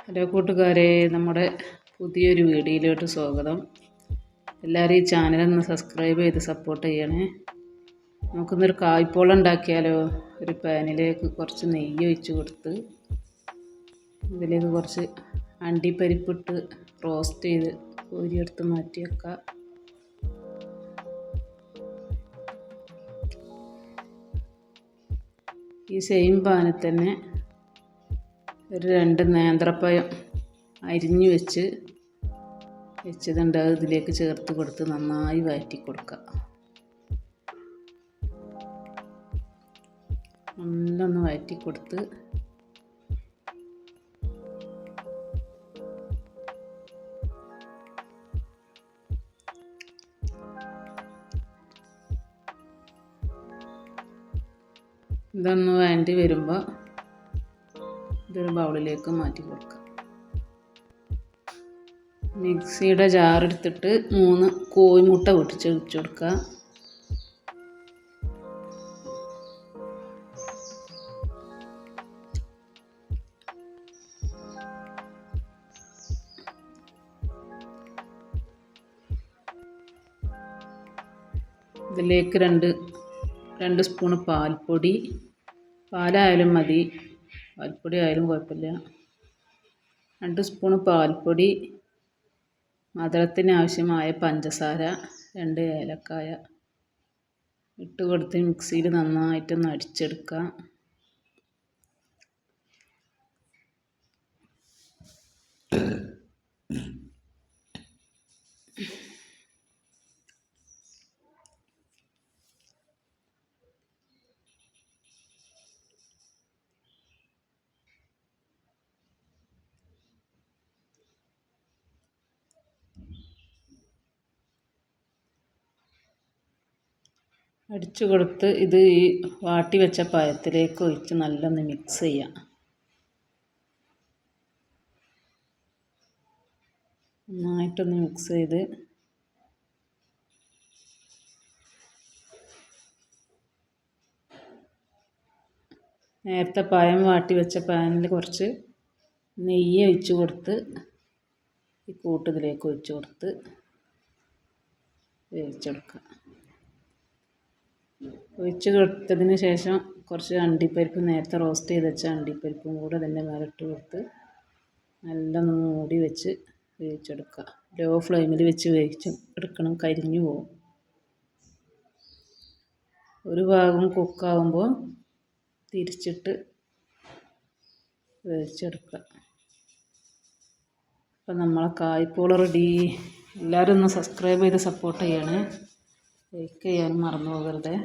Hello കൂട്ടുകാരെ, നമ്മുടെ പുതിയൊരു വീഡിയോയിലോട്ട് സ്വാഗതം. എല്ലാവരും ഈ ചാനലൊന്ന് സബ്സ്ക്രൈബ് ചെയ്ത് സപ്പോർട്ട് ചെയ്യണേ. നമുക്കിന്നൊരു കായ്പോള ഉണ്ടാക്കിയാലോ. ഒരു പാനിലേക്ക് കുറച്ച് നെയ്യ് ഒഴിച്ച് കൊടുത്ത് ഇതിലേക്ക് കുറച്ച് അണ്ടിപ്പരിപ്പിട്ട് റോസ്റ്റ് ചെയ്ത് കോരിയെടുത്ത് മാറ്റി വെക്കുക. ഈ സെയിം പാനിൽ തന്നെ ഒരു 2 നേന്ത്രപ്പഴം അരിഞ്ഞു വെച്ചതുണ്ട്. അത് ഇതിലേക്ക് ചേർത്ത് കൊടുത്ത് നന്നായി വഴറ്റി കൊടുക്കുക. നല്ലൊന്ന് വഴറ്റി കൊടുത്ത് ഇതൊന്ന് വേണ്ടി വരുമ്പോൾ ഇതൊരു ബൗളിലേക്ക് മാറ്റി കൊടുക്കുക. മിക്സിയുടെ ജാറെടുത്തിട്ട് 3 കോഴിമുട്ട പൊട്ടിച്ച് ഒഴിച്ച് കൊടുക്കുക. ഇതിലേക്ക് 2 സ്പൂൺ പാൽപ്പൊടി, പാലായാലും മതി, പാൽപ്പൊടി ആയാലും കുഴപ്പമില്ല. 2 സ്പൂൺ പാൽപ്പൊടി, മധുരത്തിന് ആവശ്യമായ പഞ്ചസാര, 2 ഏലക്കായ ഇട്ട് കൊടുത്ത് മിക്സിയിൽ നന്നായിട്ടൊന്ന് അടിച്ചെടുക്കുക. അടിച്ചു കൊടുത്ത് ഇത് ഈ വാട്ടി വെച്ച പഴത്തിലേക്ക് ഒഴിച്ച് നല്ലൊന്ന് മിക്സ് ചെയ്യാം. നന്നായിട്ടൊന്ന് മിക്സ് ചെയ്ത് നേരത്തെ പഴം വാട്ടി വെച്ച പാനിൽ കുറച്ച് നെയ്യ് ഒഴിച്ച് കൊടുത്ത് ഈ കൂട്ടത്തിലേക്ക് ഒഴിച്ച് കൊടുത്ത് വേവിച്ചെടുക്കുക. ഒഴിച്ച് കൊടുത്തതിന് ശേഷം കുറച്ച് അണ്ടിപ്പരിപ്പ്, നേരത്തെ റോസ്റ്റ് ചെയ്ത് വെച്ച അണ്ടിപ്പരിപ്പും കൂടെ അതിൻ്റെ മേലെ ഇട്ട് കൊടുത്ത് നല്ലൊന്ന് മൂടി വെച്ച് വേവിച്ചെടുക്കുക. ലോ ഫ്ലെയിമിൽ വെച്ച് എടുക്കണം, കരിഞ്ഞു പോകും. ഒരു ഭാഗം കുക്കാവുമ്പോൾ തിരിച്ചിട്ട് വേവിച്ചെടുക്കുക. അപ്പം നമ്മളെ കായ്പോള റെഡി. എല്ലാവരും ഒന്ന് സബ്സ്ക്രൈബ് ചെയ്ത് സപ്പോർട്ട് ചെയ്യണേ. ലൈക്ക് ചെയ്യാനും മറന്നു പോകരുത്.